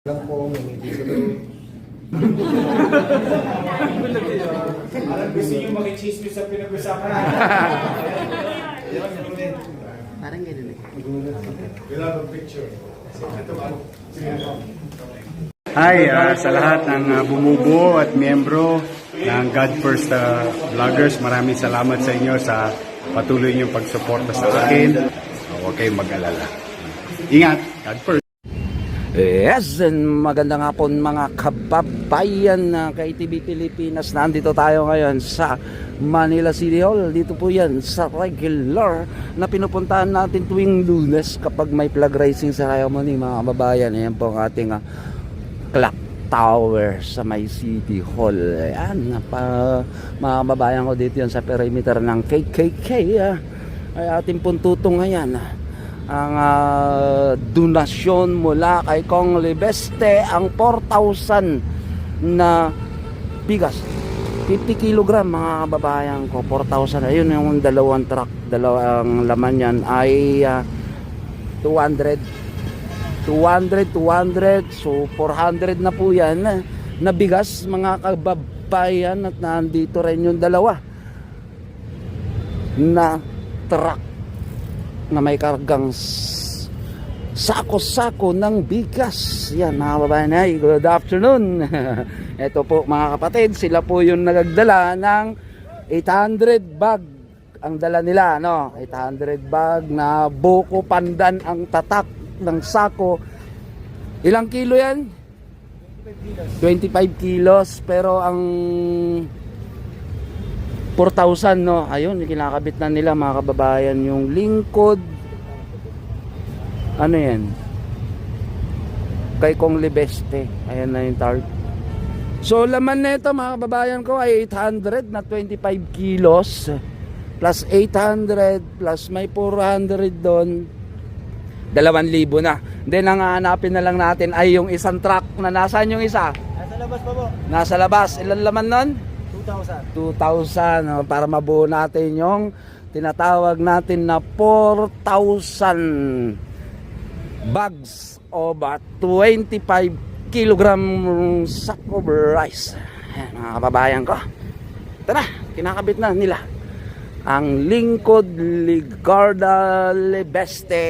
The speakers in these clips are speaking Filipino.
Lang po, hindi ko Parang gusto nyo makichismis sa pinag-usapan. Parang ganun eh. We'll have a picture. Hi sa lahat ng bumubuo at miyembro ng God First Vloggers. Maraming salamat sa inyo sa patuloy niyong pagsuporta sa akin. Huwag kayong mag-alala. Ingat! God First! Yes, and magandang hapon mga kababayan na KTV Pilipinas. Nandito tayo ngayon sa Manila City Hall. Dito po yan sa regular na pinupuntahan natin tuwing Lunes kapag may flag raising ceremony mga kababayan. Ayan po ang ating clock tower sa may City Hall. Ayan, mga kababayan ko dito yan sa perimeter ng KKK. Ay ating puntutong ngayon ang donasyon mula kay Kong Libeste, ang 4,000 na bigas, 50 kilogram mga kababayan ko, 4,000. Ayun yung dalawang truck, dalawang laman yan ay 200, so 400 na po yan na bigas mga kababayan. At nandito rin yung dalawa na truck na may kargang sako-sako ng bigas. Yan mga kababayan, ay good afternoon. Ito po mga kapatid, sila po yung nagdala ng 800 bag ang dala nila, no? 800 bag na buko pandan ang tatak ng sako. Ilang kilo yan? 25 kilos. Pero ang 4,000, no? Ayun, kinakabit na nila mga kababayan yung lingkod. Ano yan? Kay Kong Libeste. Ayan na yung target. So laman nito mga kababayan ko ay 800 na 25 kilos plus 800 plus may 400 doon, 2,000 na. Then ang hahanapin na lang natin ay yung isang truck na nasaan yung isa? Nasa labas pa po. Nasa labas. Ilan laman nun? 2,000. 2,000, para mabuo natin yung tinatawag natin na 4,000 bags o 25 kilogram sack of rice. Ayan, mga kababayan ko, ito na, kinakabit na nila ang lingkod Ligarda Libeste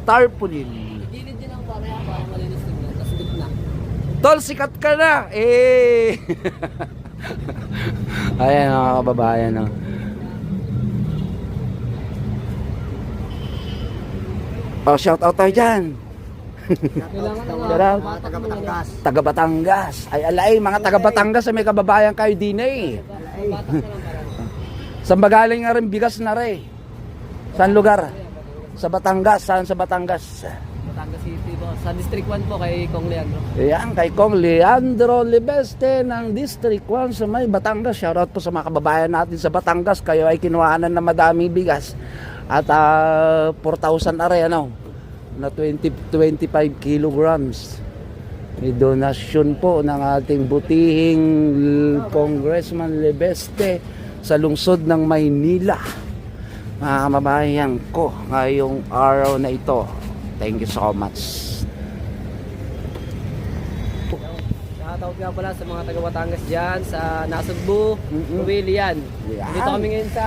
tarpaulin. Gilid din ang pamaya para malinis din yan. Tapos gitna. Tol, sikat ka na eh. Ayan mga kababayan, no? Oh, shout out tayo dyan. Kailangan Mga taga Batangas. Taga Batangas. Ay alay, mga taga Batangas may kababayan kayo din eh. Saan ba galing nga rin bigas na rin? Saan lugar? Sa Batangas. Saan sa Batangas? Batangas City po. Sa District 1 po kay Kong Leandro. Ayan, kay Kong Leandro Libeste ng District 1 sa may Batangas. Shoutout po sa mga kababayan natin sa Batangas. Kayo ay kinuhanan na madaming bigas. At 4,000 na rin, ano? Na 25 kilograms. May donasyon po ng ating butihing Congressman Libeste sa lungsod ng Maynila. Mga kababayan ko, ngayong araw na ito. Thank you so much. Shoutout nga pala sa mga taga Batangas dyan, sa Nasugbu, Ruwilian. Yan. Dito kami ngayon sa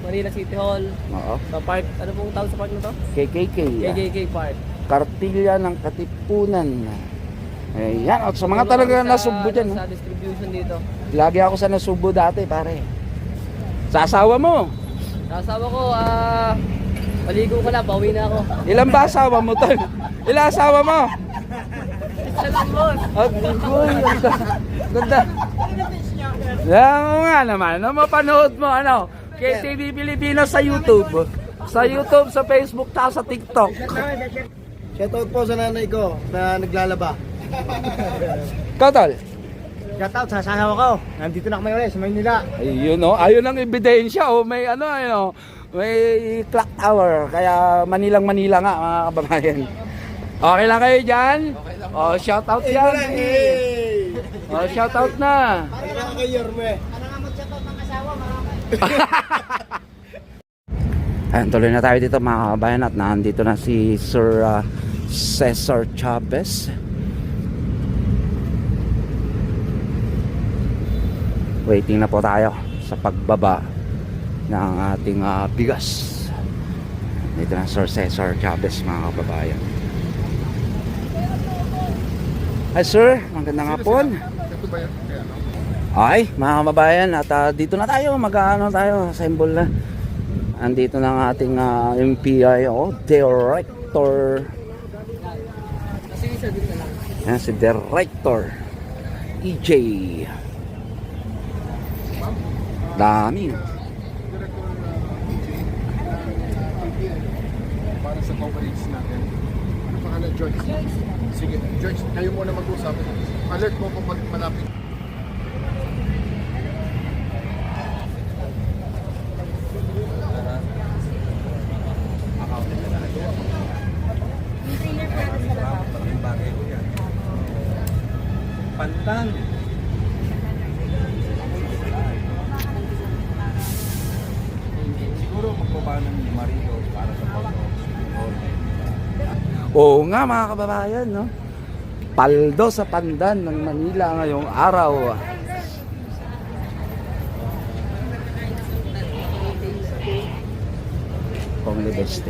Manila City Hall. Oo. Sa park, ano pong tawag sa park na to? KKK. KKK Park. Kartilya ng Katipunan. Ayan, at sa mga talaga nasugbo dyan. Sa distribution dito. Lagi ako sa nasugbo dati, pare. Sa asawa mo. Sa asawa ko, maligo ko na, pauwi na ako. Ilan ba asawa mo, tol? Ilan asawa mo? Isa lang boss. Uy, ang ganda. Yan nga naman. Ano mapanood mo, ano? KTV Pilipinas sa YouTube. Sa YouTube, sa Facebook, sa TikTok. Shoutout po sa nanay ko na naglalaba. Ikaw, tol? Shoutout sa asawa ko. Nandito na kami ulit sa Maynila. Ayun, no? Ayun ang ebidensya, oh. May ano, ano, may clock tower. Kaya Manila nga, mga kababayan. Okay lang kayo dyan? Oh, shout out yan. Oh, shout out na. Para kay Yorme. Ayan, tuloy na tayo dito mga kababayan at nandito na si Sir Cesar Chavez. Waiting na po tayo sa pagbaba ng ating bigas. Dito na Sir Cesar Chavez, mga kababayan. Hi sir, magandang hapon. Ay, mga kababayan, at dito na tayo, mag-ano tayo, symbol na. Andito na ang ating MPIO Director. Yan, si Director EJ. Dami. Para sa coverage natin. Ano pangalan, Joyce? Sige, Joyce, kayo muna mag-usap. Alert mo kung malapit. Pantan. Siguro magbaba ng Mario para sa Oo nga mga kababayan, no? Paldo sa Pandan ng Manila ngayong araw. Kung libeste.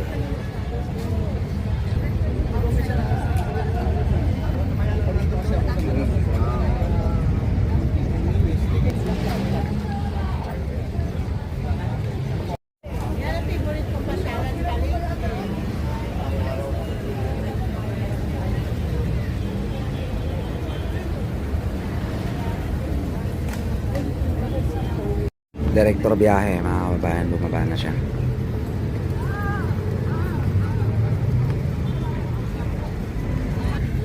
Direktor biyahe, mga kababayan, bumaba na siya.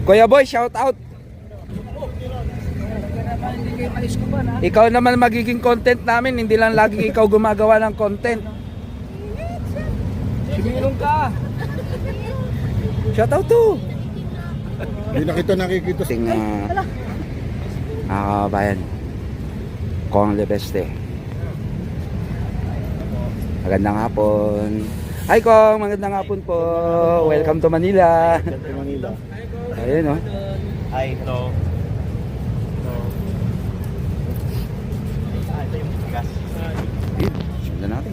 Kuya Boy, shout out. Ikaw naman magiging content namin, hindi lang lagi ikaw gumagawa ng content. Sumilong ka. Shout out to. Hindi na kita nakikita. Ting kababayan, Kong Lebeste. Magandang hapon. Hi Kong, magandang hapon po. Welcome to Manila. Ayun, no? Hi, hello. Ito yung gas. Sundan natin.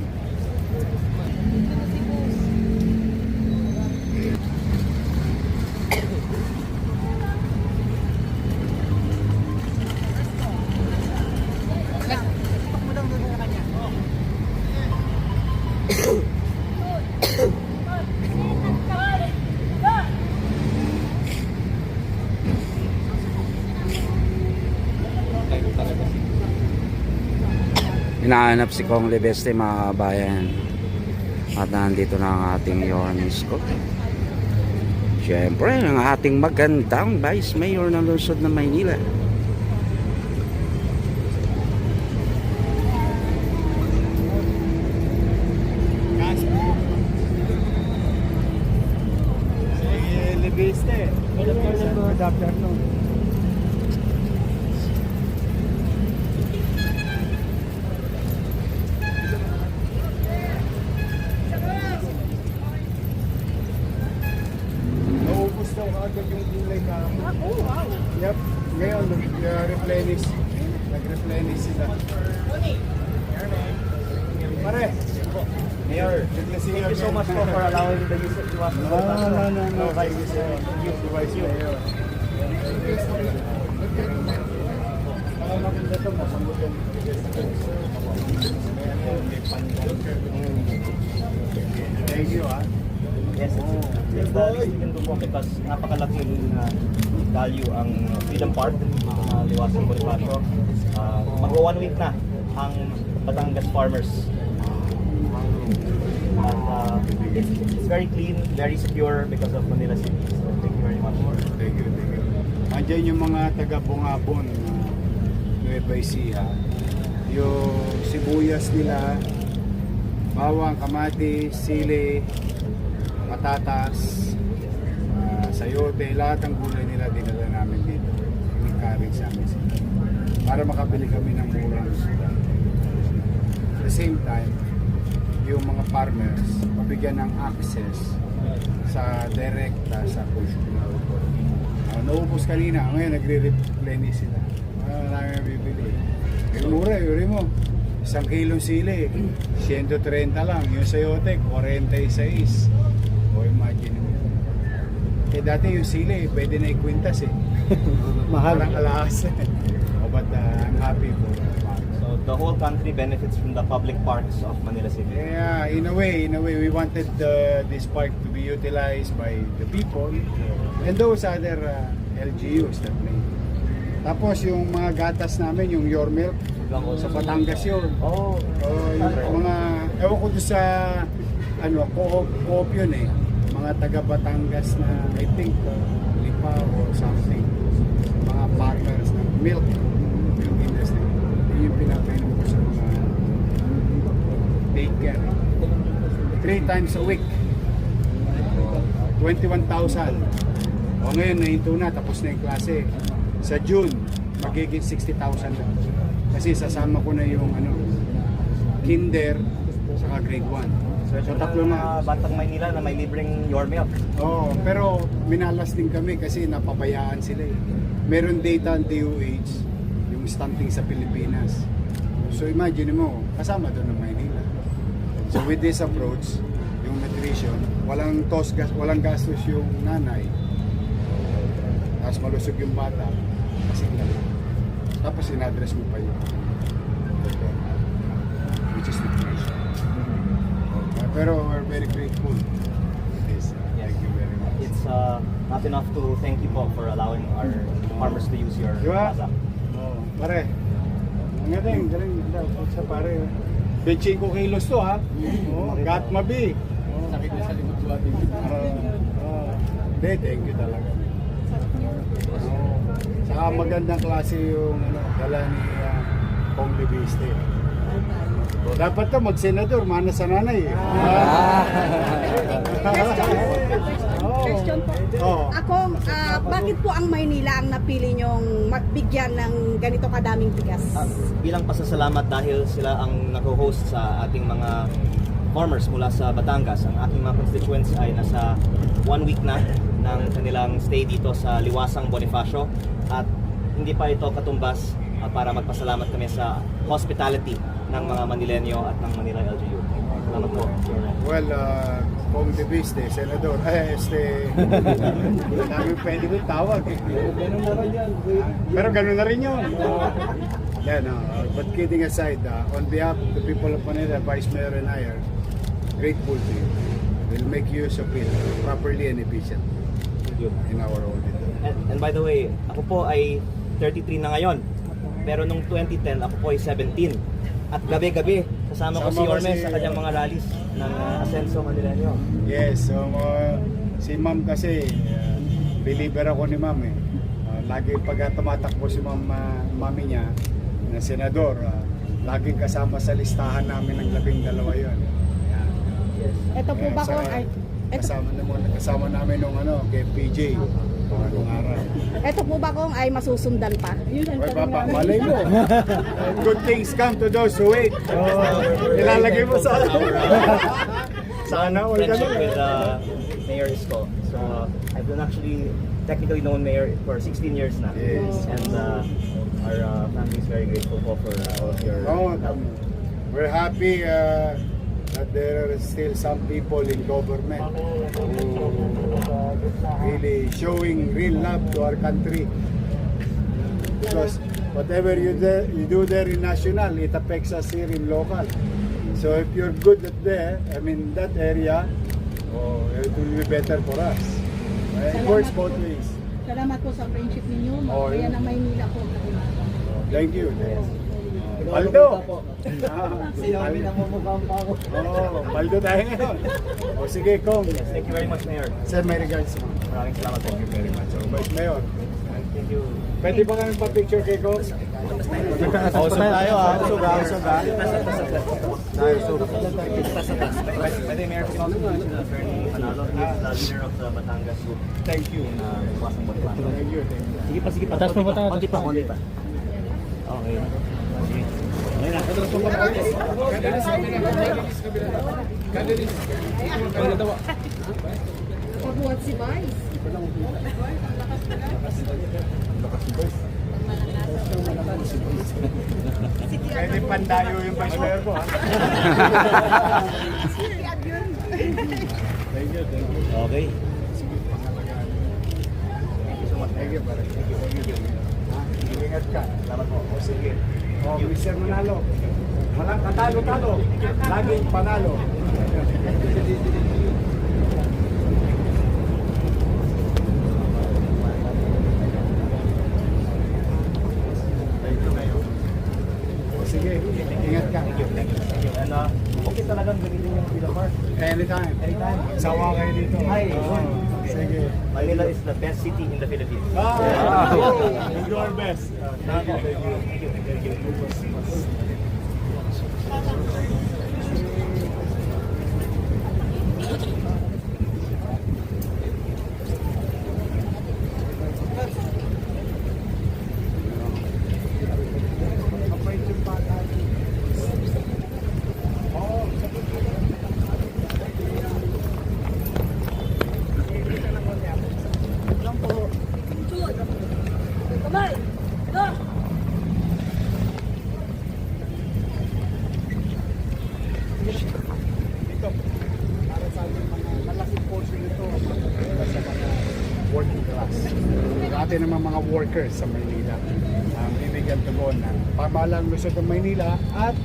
Hinahanap si Kong Lebeste, mga kabayan. At nandito na ang ating Yohanis ko. Siyempre, ang ating magandang Vice Mayor ng lungsod ng Maynila. Good afternoon. Naubos daw agad yung gulay ka. Wow. Yep. Ngayon, replenish. Nag-replenish sila. Pare. Mayor, thank you so much for allowing the use of the water. No, Vice Mayor. Thank you, Vice Mayor. Maganda ito, masambutin. Thank you, ha. Yes, it's the least we can do po because napakalaking value ang Freedom Park, Liwasan Bonifacio. Mag-1 week na ang Batangas farmers. At it's very clean, very secure because of Manila City. So thank you very much. Thank you, thank you. Andiyan yung mga taga-Bungabon, Nueva Ecija. Yung sibuyas nila, bawang, kamatis, sili, patatas, sayote, lahat ng gulay nila dinala namin dito. Yung encourage sa amin sila. Para makabili kami ng murang isda. At the same time, yung mga farmers, mabigyan ng access sa direct, sa push. Naubos kanina, ngayon nagre-replenish sila. Marami na bibili. Yung mura, yuri mo. 1 kilong sili, 130 lang. Yung sayote, 46. O imagine mo. Eh dati yung sili, pwede na ikwintas eh. Mahal. Parang alaas. But I'm happy for that. So the whole country benefits from the public parks of Manila City. Yeah, in a way, we wanted this park to be utilized by the people and those other LGUs that may. Tapos yung mga gatas namin, yung Your Milk, sa Batangas yun. Oh, Yung mga, ewan ko doon sa, co-op yun eh. Mga taga Batangas na, I think, Lipa or something. Mga partners ng milk industry. Yun yung pinapainom ko sa mga daycare. 3 times a week. 21,000. O ngayon, nahinto na, tapos na yung klase. Sa June, magiging 60,000 na. Kasi sasama ko na yung kinder saka grade 1. so tatlo na batang Maynila na may libreng Your Milk. Oo, pero minalas din kami kasi napabayaan sila eh. Meron data ang DOH, yung stunting sa Pilipinas. So imagine mo, kasama doon ng Maynila. So with this approach, yung nutrition, walang gastos yung nanay. Tapos malusog yung bata, kasi tapos in-address mo pa yun. Which is nutrition. Pero we're very grateful for this. Thank you very much. It's not enough to thank you po for allowing our farmers to use your Di ba? plaza. Pare. Ang galing. Sa pare. 25 kilos to ha. Gat mabi. Sakit na sa likod ko ating. Thank you talaga. Saka magandang klase yung dala ni Pong Libiste. Dapat to mag-senador, mana sa nanay eh. Question po. Oo. Ako, bakit po ang Maynila ang napili nyong magbigyan ng ganito kadaming bigas? Bilang pasasalamat dahil sila ang nag-host sa ating mga farmers mula sa Batangas. Ang aking mga constituents ay nasa 1 week na ng kanilang stay dito sa Liwasang Bonifacio at hindi pa ito katumbas para magpasalamat kami sa hospitality ng mga Manilenyo at ng Manila LGU. Salamat po. Well, Pong Libiste, senador, wala namin pwede ko tawag eh. Pero ganun na rin yun. But kidding aside, on behalf of the people of Manila, Vice Mayor and I are grateful to you. We'll make use of it properly and efficient in our audit. And by the way, ako po ay 33 na ngayon. Pero nung 2010, ako po ay 17. At gabi-gabi, kasama ko si Orme sa kanyang mga rallies ng Asenso Manilenyo. Yes, so si ma'am kasi, believer ako ni ma'am eh. Lagi pag tumatakbo si mami niya, na senador, laging kasama sa listahan namin ng 12 yun. Ito po ba kung ay... Kasama namin nung kay PJ. Anong araw. Ito po ba kung ay masusundan pa? Yun ang Ay, Papa, malay mo. Good things come to those who wait. Ilalagay mo sa sana all Friendship kami. with Mayor Isko. So I've been actually technically known Mayor for 16 years na. Yes. And our family is very grateful po for all of your help. We're happy that there are still some people in government who really showing real love to our country. Because whatever you do there in national, it affects us here in local. So if you're good at that area, it will be better for us. It works both ways. Salamat po sa friendship ninyo. Oh, Kaya na Maynila po. Thank you. Paldo! Sinabi na mumukhang pa ako. Paldo tayo ngayon. Sige, Kong. Thank you very much, Mayor. Sir, may regards mo. Maraming salamat po. Thank you very much. Vice Mayor, Thank you. pwede ba kami pa-picture kay Kong? Usog tayo ha. Usog ha. By the way, Mayor, can also mention Attorney Manalo. He is the leader of the Batangas group Thank you. in Liwasang Bonifacio. Thank you. Sige pa. Konti pa. Okay. Sige. Mabuhat si Vice. Pwede pandayo yung vice mayor ko, ha? Okay. Thank you, pare. Ingat ka. Salamat po. O, sige. O, Mr. Manalo. Walang katalo-talo. Laging panalo. O, sige. Ingat ka. And okay talagang gamitin yung Villa Park. Anytime. Sawa kayo dito. Ay, Sige. Manila is the best city in the Philippines. Do our best. Thank you. Para sa ating mga malaking portion nito para sa mga working class. Dati naman mga workers sa Maynila ang bibigyan tugon ng pamahalang lungsod ng Maynila at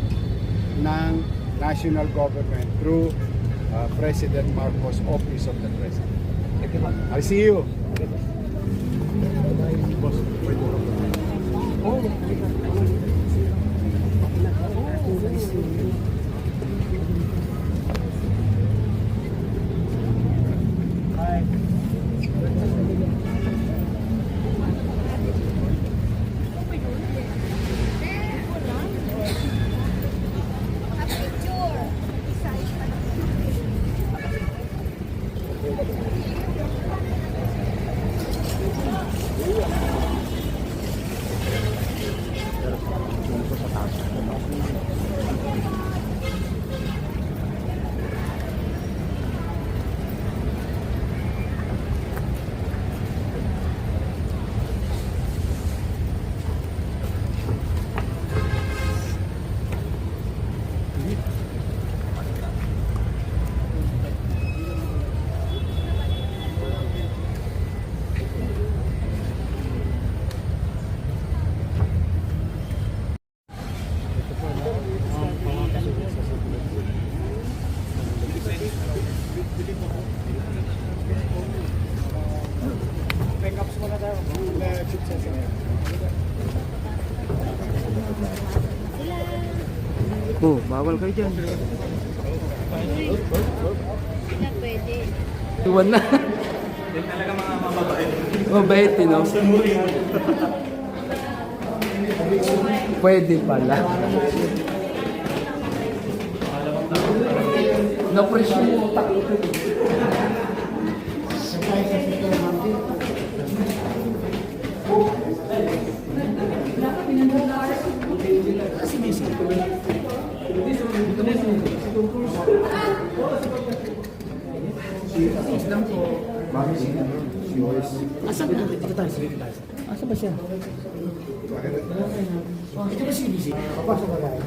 ng national government through President Marcos Office of the President. I see you. Backups muna tayo. Chipset sa ngayon. Oh, bawal kayo dyan. Pwede. Iwan na. Talaga mga mababait. Mabait, no? Pwede pala. Na-pressure mo utak. Asa ba siya? Ito ba si BC? Papasok ka tayo.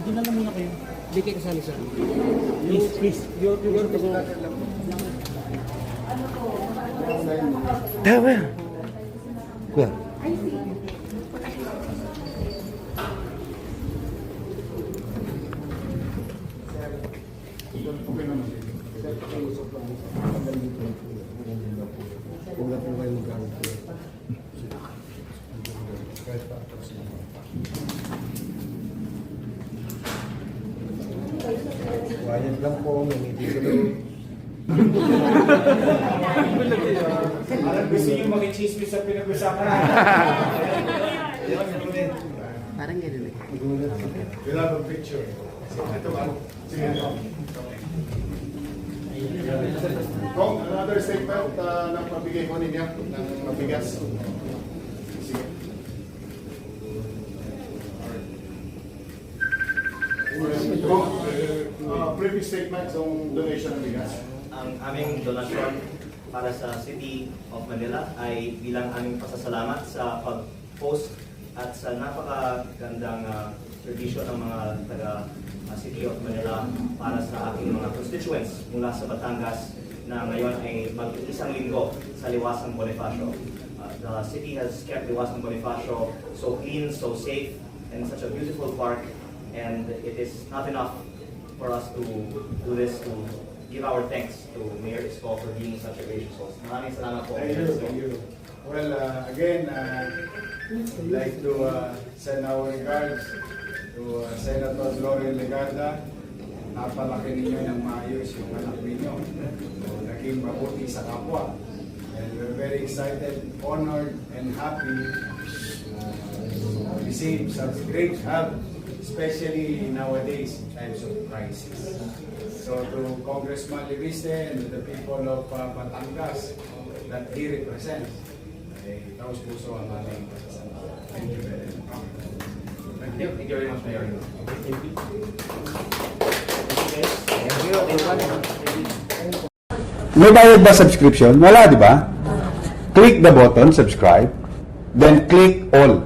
Dinala muna kayo. Hindi kayo kasali sa Please. You go to go. Tama. Kuya. Bayad lang po, hindi ko lang. Alam, gusto nyo makichismis sa pinag-usapan. Parang ganun eh. We'll have a picture. Ito ba? Sige. Kung another statement na pabigay ko ninyo ng mabigas. Sige. brief statement ng donation ng bigas. Ang aming donasyon para sa City of Manila ay bilang aming pasasalamat sa pag-host at sa napakagandang servisyo ng mga taga City of Manila para sa aking mga constituents mula sa Batangas na ngayon ay mag-isang linggo sa Liwasang Bonifacio. The city has kept Liwasang Bonifacio so clean, so safe, and such a beautiful park, and it is not enough for us to do this, to give our thanks to Mayor Isko for being such a gracious host. Maraming salamat po. Thank you, thank you. Well, again, I'd like to send our regards to Senator Gloria Legarda. Napalaki ninyo ng maayos yung anak ninyo. So, naging mabuti sa kapwa. And we're very excited, honored, and happy to receive such great help, especially nowadays in times of crisis. So to Congressman Leviste and to the people of Batangas that he represents, ay taos puso ang aming pasasalamat. Thank you very much. Thank you. Thank you very much, Mayor. May bayad ba subscription? Wala, di ba? Click the button, subscribe, then click all.